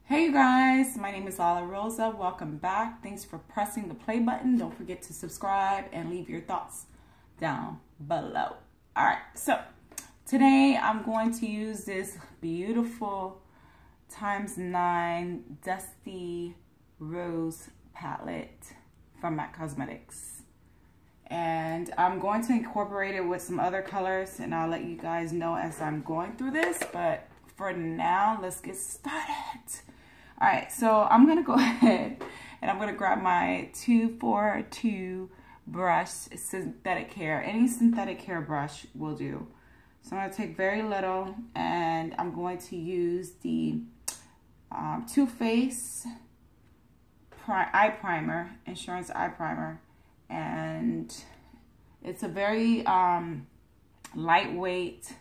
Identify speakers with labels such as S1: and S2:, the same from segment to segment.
S1: Hey you guys, my name is Lala Rosa. Welcome back. Thanks for pressing the play button. Don't forget to subscribe and leave your thoughts down below. All right, so today I'm going to use this beautiful ×9 Dusty Rose palette from MAC Cosmetics. And I'm going to incorporate it with some other colors, and I'll let you guys know as I'm going through this. But for now, let's get started. All right, so I'm gonna go ahead and I'm gonna grab my 242 brush, synthetic hair. Any synthetic hair brush will do. So I'm gonna take very little, and I'm going to use the Too Faced eye primer, insurance eye primer, and it's a very lightweight,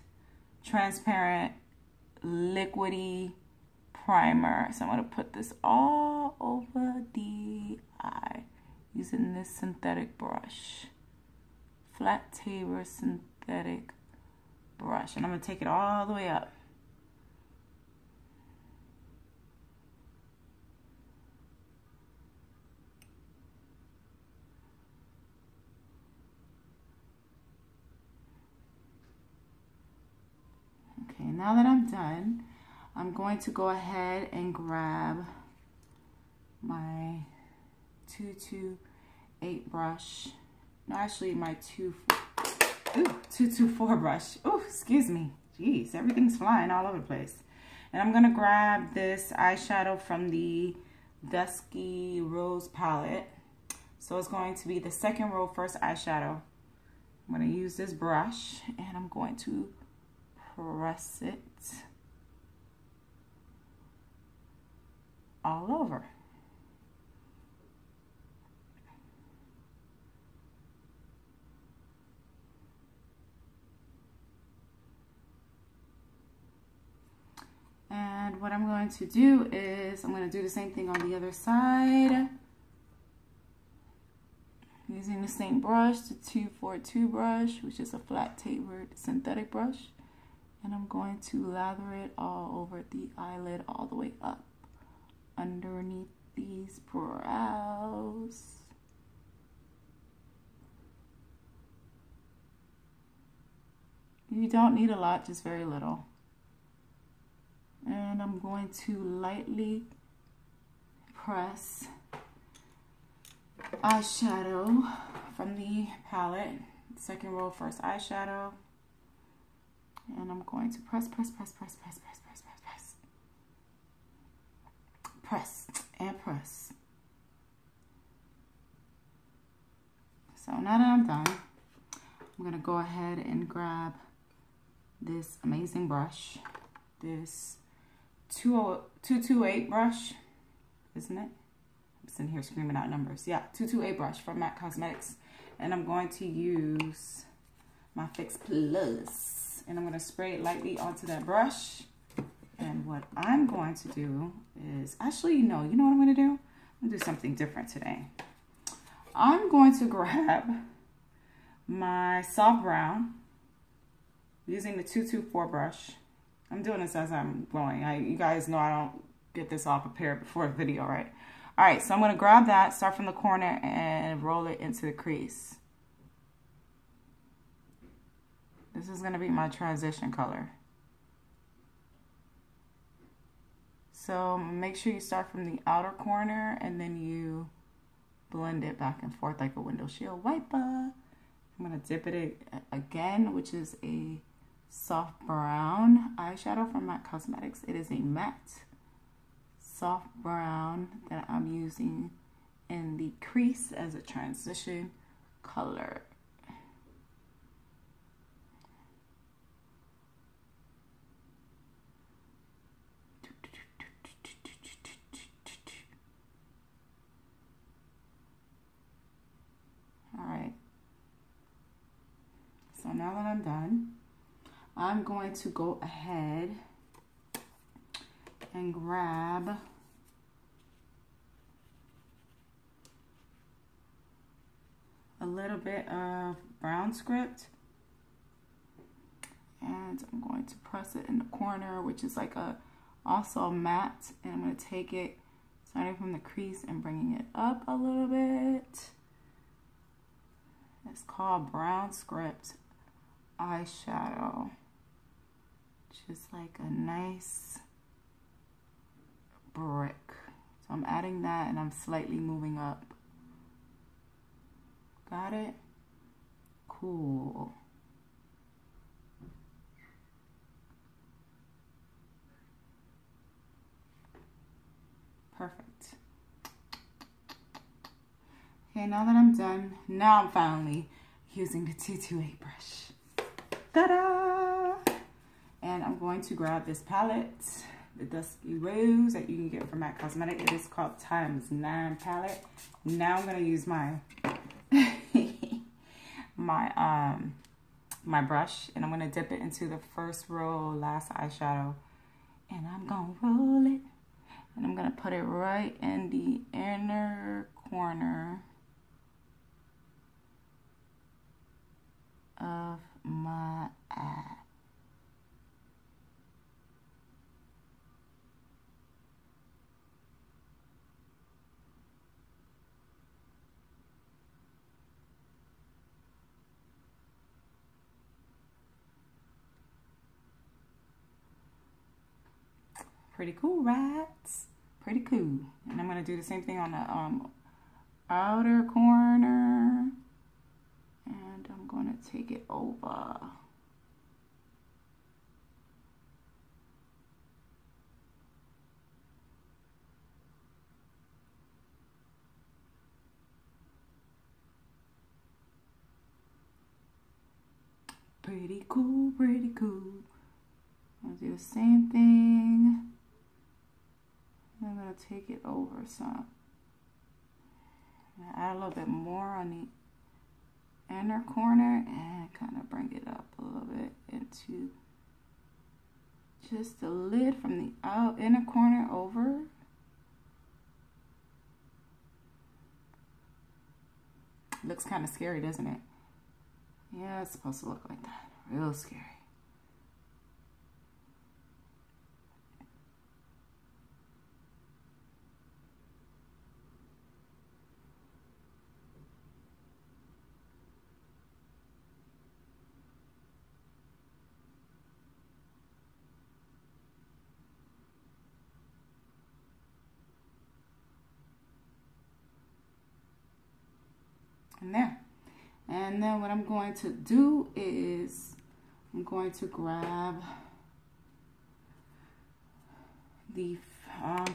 S1: transparent, liquidy primer. So I'm going to put this all over the eye using this synthetic brush, flat taper synthetic brush, and I'm going to take it all the way up. Okay, now that I'm done, I'm going to go ahead and grab my 228 brush. No, actually my 224 brush. Oh, excuse me. Jeez, everything's flying all over the place. And I'm going to grab this eyeshadow from the Dusky Rose palette. So it's going to be the second row, first eyeshadow. I'm going to use this brush, and I'm going to press it all over. And what I'm going to do is I'm going to do the same thing on the other side. Using the same brush, the 242 brush, which is a flat tapered synthetic brush. And I'm going to lather it all over the eyelid all the way up underneath these brows. You don't need a lot, just very little. And I'm going to lightly press eyeshadow from the palette, second row, first eyeshadow. And I'm going to press and press. So now that I'm done, I'm going to go ahead and grab this amazing brush, this 228 brush, isn't it? I'm sitting here screaming out numbers. Yeah, 228 brush from MAC Cosmetics. And I'm going to use my Fix Plus, and I'm going to spray it lightly onto that brush. And what I'm going to do is, actually, you know what I'm going to do? I'm going to do something different today. I'm going to grab my soft brown using the 224 brush. I'm doing this as I'm going. You guys know I don't get this all prepared before the video, right? All right, so I'm going to grab that, start from the corner, and roll it into the crease. This is going to be my transition color. So make sure you start from the outer corner, and then you blend it back and forth like a window shield wiper. I'm going to dip it again, which is a soft brown eyeshadow from MAC Cosmetics. It is a matte soft brown that I'm using in the crease as a transition color. Alright, so now that I'm done, I'm going to go ahead and grab a little bit of brownscript, and I'm going to press it in the corner, which is like a also matte, and I'm going to take it starting from the crease and bringing it up a little bit. It's called brownscript eyeshadow. Just like a nice brick. So I'm adding that and I'm slightly moving up. Got it? Cool. Perfect. Okay, now that I'm done, now I'm finally using the 228 brush. Ta-da! And I'm going to grab this palette, the Dusky Rose that you can get from MAC Cosmetic. It is called ×9 palette. Now I'm going to use my my brush, and I'm going to dip it into the first row last eyeshadow, and I'm going to roll it, and I'm going to put it right in the inner corner of my eye. Pretty cool, right? Pretty cool. And I'm going to do the same thing on the outer corner. And I'm going to take it over. Pretty cool, pretty cool. I'll do the same thing. I'm going to take it over some. Add a little bit more on the inner corner and kind of bring it up a little bit into just the lid from the inner corner over. Looks kind of scary, doesn't it? Yeah, it's supposed to look like that. Real scary. And there. And then what I'm going to do is I'm going to grab the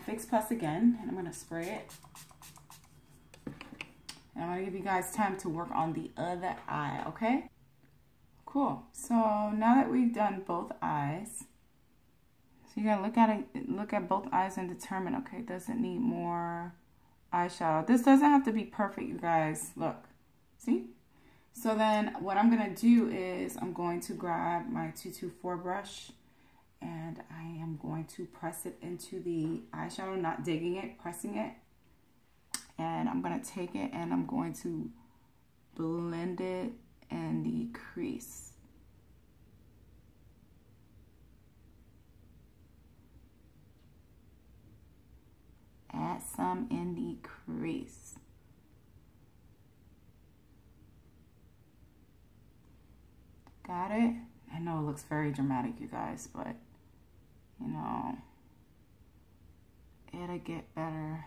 S1: Fix Plus again, and I'm going to spray it. And I'm going to give you guys time to work on the other eye, okay? Cool. So now that we've done both eyes, so you gotta look at both eyes and determine, okay, does it need more eyeshadow? This doesn't have to be perfect, you guys. Look, see? So then what I'm going to do is I'm going to grab my 224 brush, and I am going to press it into the eyeshadow, not digging it, pressing it. And I'm going to take it and I'm going to blend it in the crease. Add some in the crease. Got it? I know it looks very dramatic, you guys, but, you know, it'll get better.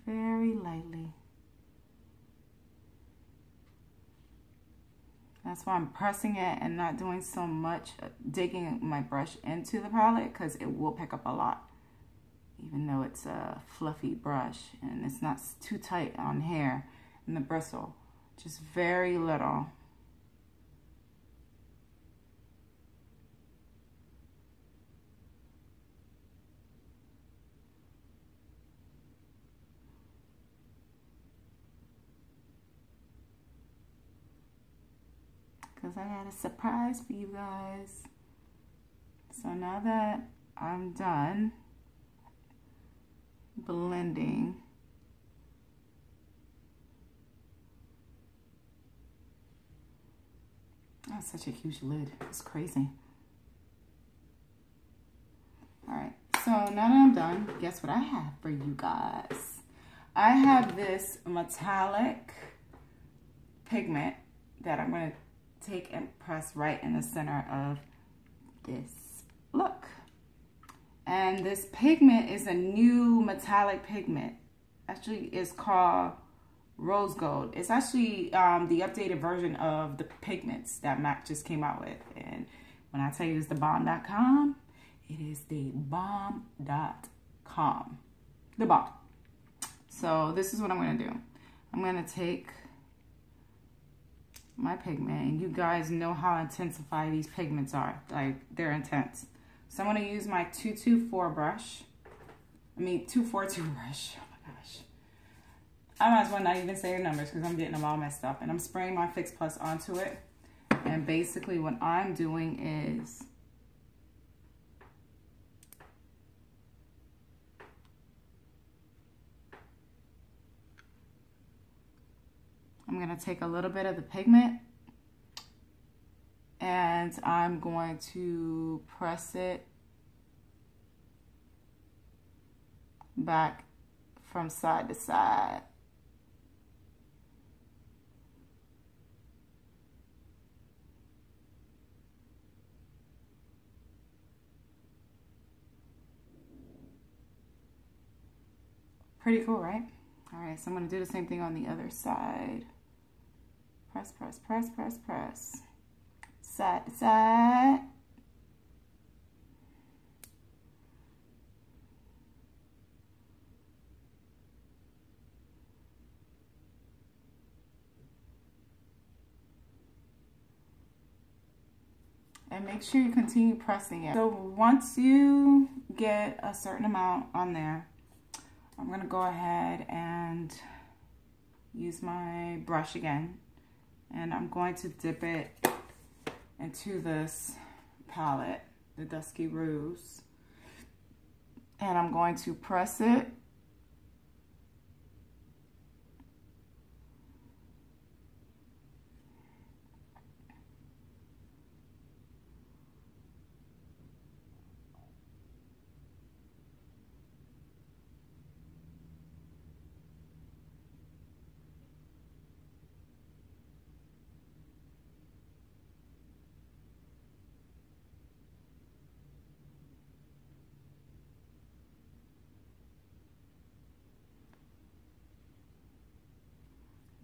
S1: Very lightly. That's why I'm pressing it and not doing so much digging my brush into the palette, because it will pick up a lot. Even though it's a fluffy brush and it's not too tight on hair and the bristle, just very little. Because I had a surprise for you guys. So now that I'm done blending, That's such a huge lid. It's crazy. All right, so now that I'm done, guess what I have for you guys? I have this metallic pigment that I'm going to take and press right in the center of this look. And this pigment is a new metallic pigment. Actually, it's called Rose Gold. It's actually the updated version of the pigments that MAC just came out with. And when I tell you it's the bomb.com, it is the bomb.com. The bomb. So this is what I'm going to do. I'm going to take my pigment, and you guys know how intensified these pigments are. Like, they're intense. So I'm going to use my 224 brush. 242 brush. Oh my gosh. I might as well not even say the numbers because I'm getting them all messed up. And I'm spraying my Fix Plus onto it. And basically what I'm doing is I'm going to take a little bit of the pigment and I'm going to press it back from side to side. Pretty cool, right? All right, so I'm going to do the same thing on the other side. Press, press, press, press, press. Side to side. And make sure you continue pressing it. So once you get a certain amount on there, I'm going to go ahead and use my brush again. And I'm going to dip it into this palette, the Dusky Rose. And I'm going to press it.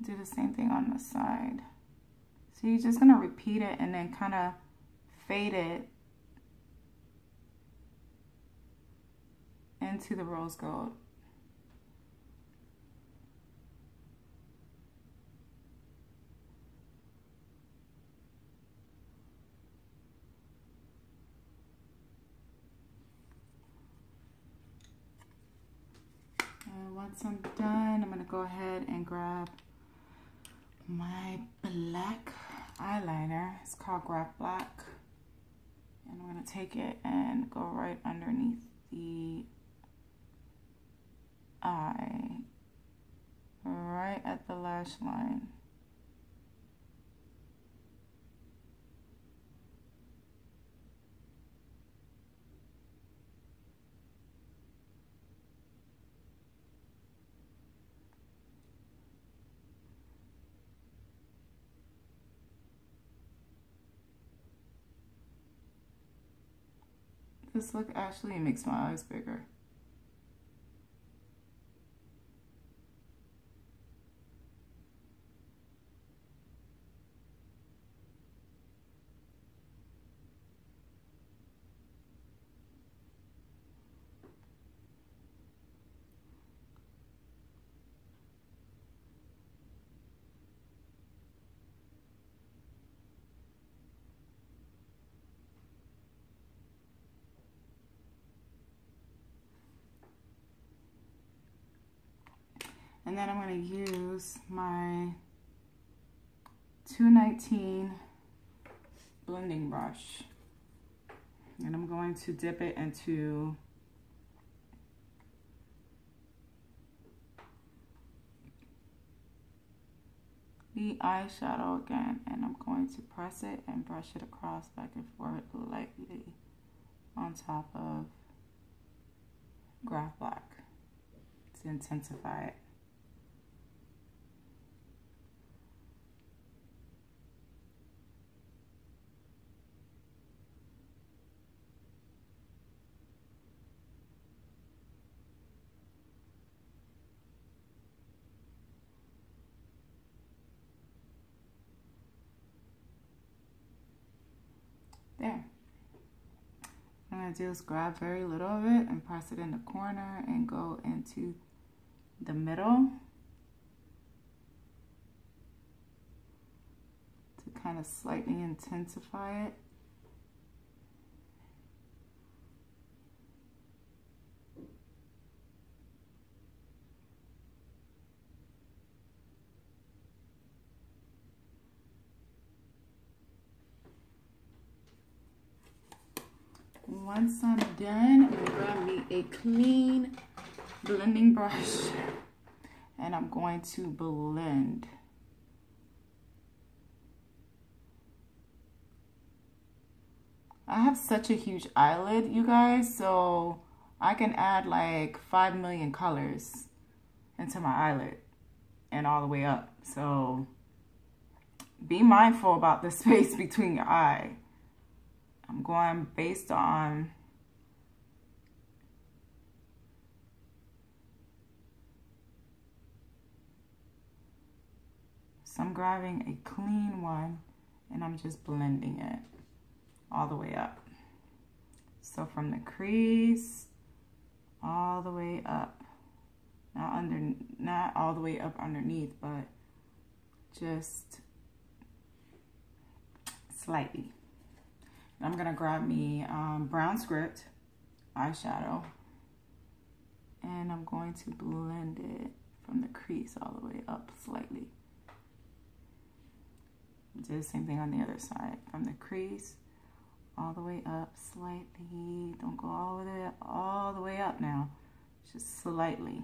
S1: Do the same thing on the side. So you're just going to repeat it and then kind of fade it into the rose gold. And once I'm done, I'm going to go ahead and grab my black eyeliner. It's called graphblack, and I'm going to take it and go right underneath the eye, right at the lash line. This look actually makes my eyes bigger. And then I'm going to use my 219 blending brush. And I'm going to dip it into the eyeshadow again, and I'm going to press it and brush it across back and forth lightly on top of graphblack to intensify it. There. What I'm going to do is grab very little of it and press it in the corner and go into the middle to kind of slightly intensify it. Once I'm done, I'm going to grab me a clean blending brush and I'm going to blend. I have such a huge eyelid, you guys, so I can add like 5 million colors into my eyelid and all the way up. So be mindful about the space between your eye. I'm going based on so I'm grabbing a clean one and I'm just blending it all the way up. So from the crease all the way up. Not all the way up underneath, but just slightly. I'm gonna grab me brownscript eyeshadow and I'm going to blend it from the crease all the way up slightly. Do the same thing on the other side, from the crease all the way up slightly. Don't go all the way up now, just slightly.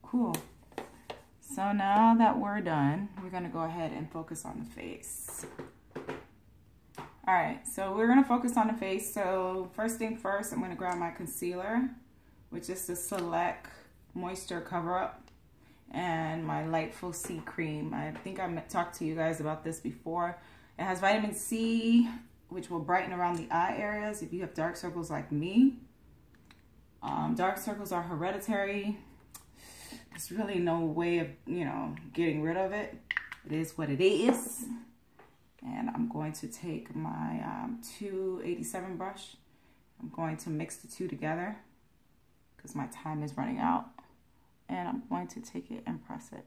S1: Cool. So now that we're done, we're gonna go ahead and focus on the face. All right, so we're gonna focus on the face. So first thing first, I'm gonna grab my concealer, which is the Select Moisture Cover Up, and my Light Full C Cream. I think I talked to you guys about this before. It has vitamin C, which will brighten around the eye areas if you have dark circles like me. Dark circles are hereditary. There's really no way of, getting rid of it. It is what it is. And I'm going to take my 287 brush. I'm going to mix the two together because my time is running out. And I'm going to take it and press it.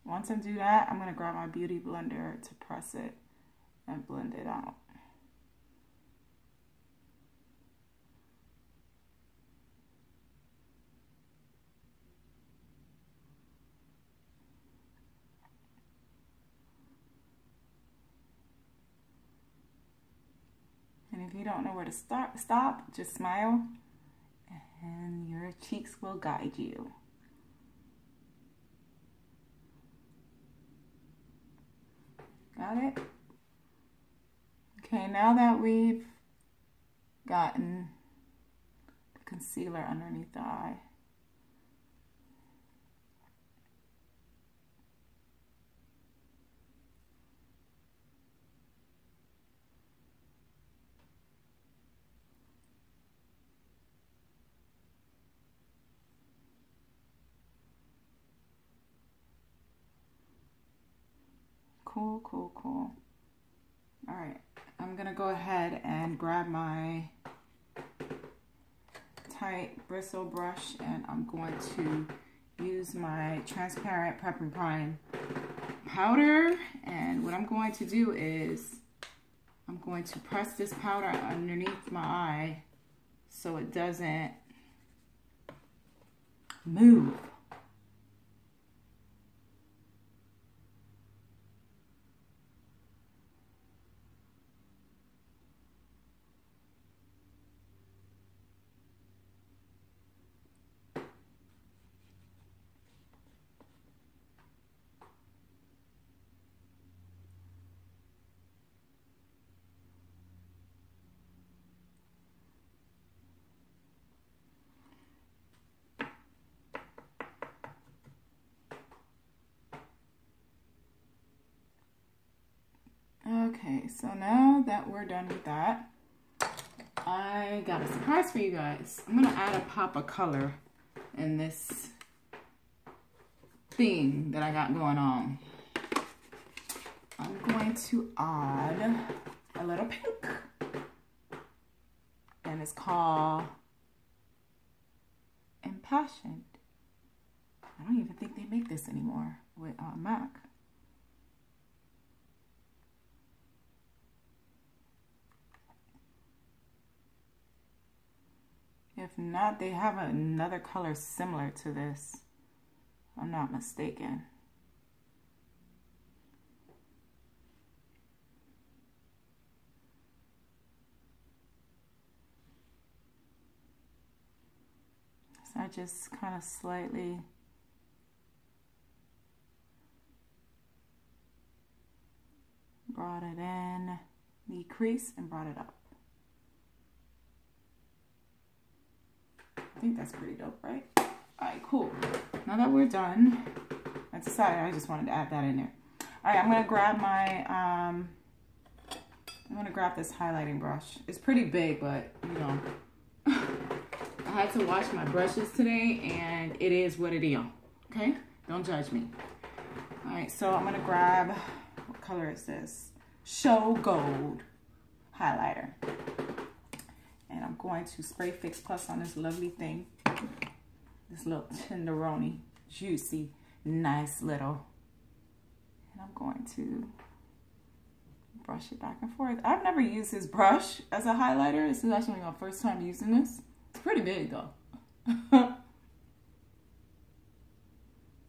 S1: Once I do that, I'm going to grab my beauty blender to press it and blend it out. And if you don't know where to stop, just smile and your cheeks will guide you. Got it? Okay, now that we've gotten the concealer underneath the eye, cool. All right, I'm gonna go ahead and grab my tight bristle brush, and I'm going to use my transparent Prep and Prime powder. And what I'm going to do is I'm going to press this powder underneath my eye so it doesn't move. Okay, so now that we're done with that, I got a surprise for you guys. I'm gonna add a pop of color in this thing that I got going on. I'm going to add a little pink, and it's called Impassioned. I don't even think they make this anymore with MAC. If not, they have another color similar to this, if I'm not mistaken. So I just kind of slightly brought it in the crease and brought it up. I think that's pretty dope, right? All right, cool. Now that we're done, I decided I just wanted to add that in there. All right, I'm gonna grab my, I'm gonna grab this highlighting brush. It's pretty big, but you know, I had to wash my brushes today, and it is what it is, okay? Don't judge me. All right, so I'm gonna grab, what color is this? Show Gold highlighter. And I'm going to spray Fix Plus on this lovely thing. This little tenderoni, juicy, nice little. And I'm going to brush it back and forth. I've never used this brush as a highlighter. This is actually my first time using this. It's pretty big though.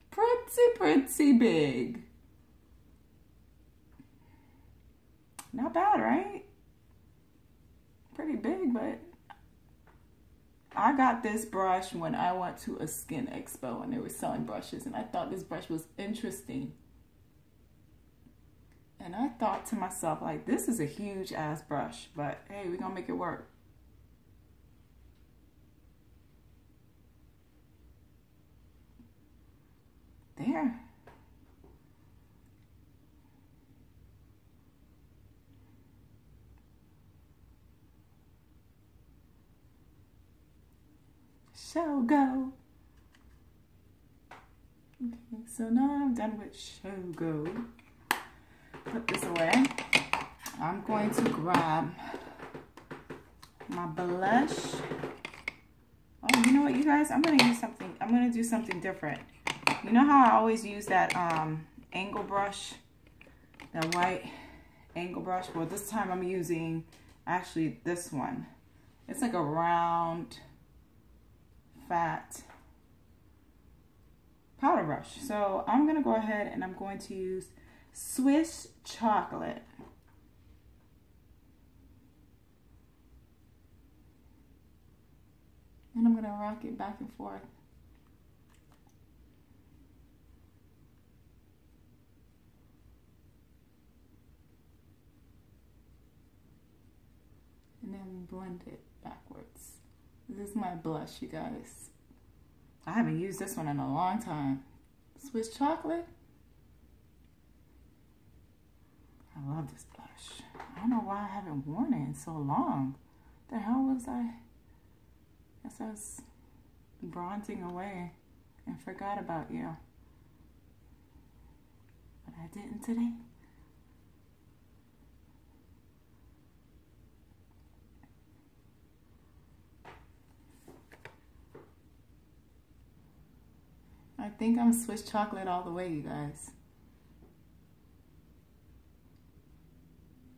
S1: Pretty big. Not bad, right? Pretty big, but I got this brush when I went to a skin expo and they were selling brushes, and I thought this brush was interesting. And I thought to myself, like, this is a huge ass brush, but hey, we're gonna make it work. There. Show Go. Okay, so now I'm done with Show Go. Put this away. I'm going to grab my blush. Oh, you know what, you guys? I'm gonna do something different. You know how I always use that angle brush, that white angle brush? Well, this time I'm using actually this one. It's like a round, fat powder brush. So I'm gonna go ahead and I'm going to use Swiss Chocolate. And I'm gonna rock it back and forth. And then blend it backwards. This is my blush, you guys. I haven't used this one in a long time. Swiss Chocolate. I love this blush. I don't know why I haven't worn it in so long. The hell was I? Guess I was bronzing away and forgot about you. But I didn't today. think I'm Swiss chocolate all the way, you guys.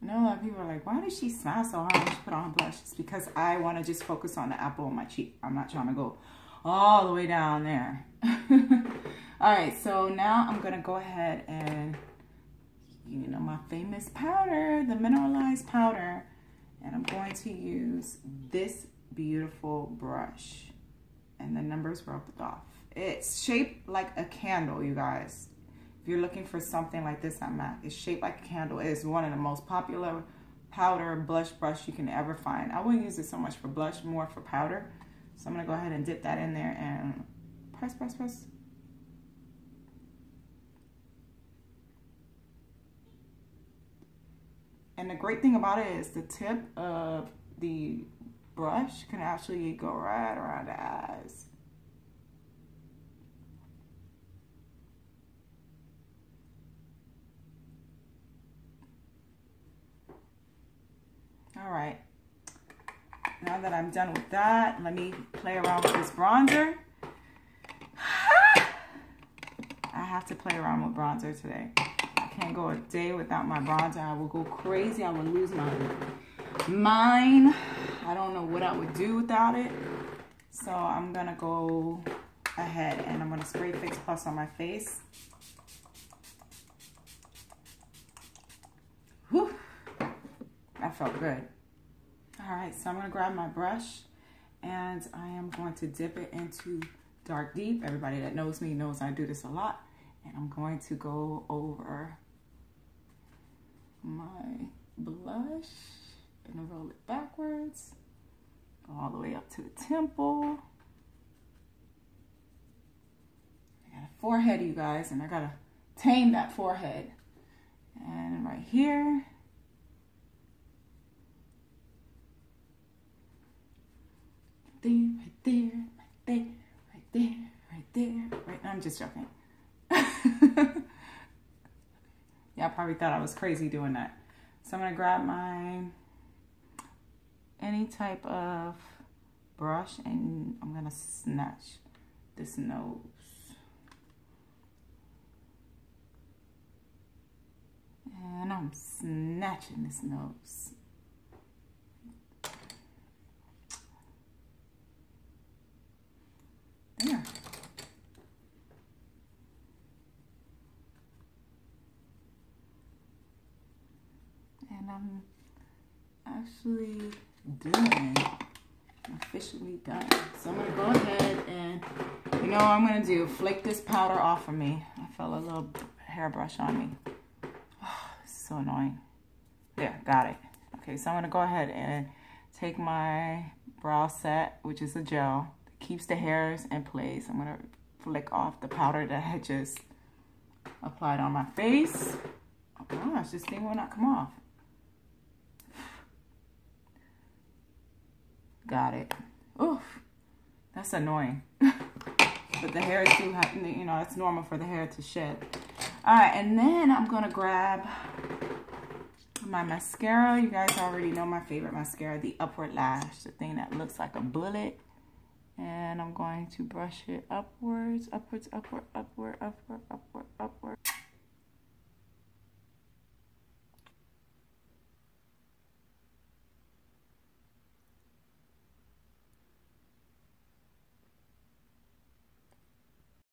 S1: I know a lot of people are like, why does she smile so hard when she put on blush? It's because I want to just focus on the apple on my cheek. I'm not trying to go all the way down there. All right, so now I'm going to go ahead and, you know, my famous powder, the mineralize powder. And I'm going to use this beautiful brush. And the numbers rubbed off. It's shaped like a candle, you guys. If you're looking for something like this on MAC, it's shaped like a candle. It is one of the most popular powder blush brush you can ever find. I wouldn't use it so much for blush, more for powder. So I'm gonna go ahead and dip that in there and press, press, press. And the great thing about it is the tip of the brush can actually go right around the eyes. All right, now that I'm done with that, let me play around with this bronzer. I have to play around with bronzer today. I can't go a day without my bronzer. I will go crazy. I will lose my mind. I don't know what I would do without it. So I'm gonna go ahead and I'm gonna spray Fix Plus on my face. Whew. That felt good. All right, so I'm gonna grab my brush and I am going to dip it into Dark Deep. Everybody that knows me knows I do this a lot. And I'm going to go over my blush and roll it backwards. Go all the way up to the temple. I got a forehead, you guys, and I gotta tame that forehead. And right here. Right there, right there, right there, right there, right there. I'm just joking. Yeah, I probably thought I was crazy doing that. So I'm gonna grab my any type of brush and I'm gonna snatch this nose. And I'm snatching this nose. There. And I'm actually done. I'm officially done. So I'm gonna go ahead and, you know what I'm gonna do? Flake this powder off of me. I felt a little hairbrush on me. Oh, this is so annoying. There, got it. Okay, so I'm gonna go ahead and take my brow set, which is a gel. Keeps the hairs in place. I'm gonna flick off the powder that I just applied on my face. Oh gosh, this thing will not come off. Got it. Oof, that's annoying. But the hair do have, you know, it's normal for the hair to shed. All right, and then I'm gonna grab my mascara. You guys already know my favorite mascara, the Upward Lash, the thing that looks like a bullet. And I'm going to brush it upwards, upwards, upward, upward, upward, upward, upward.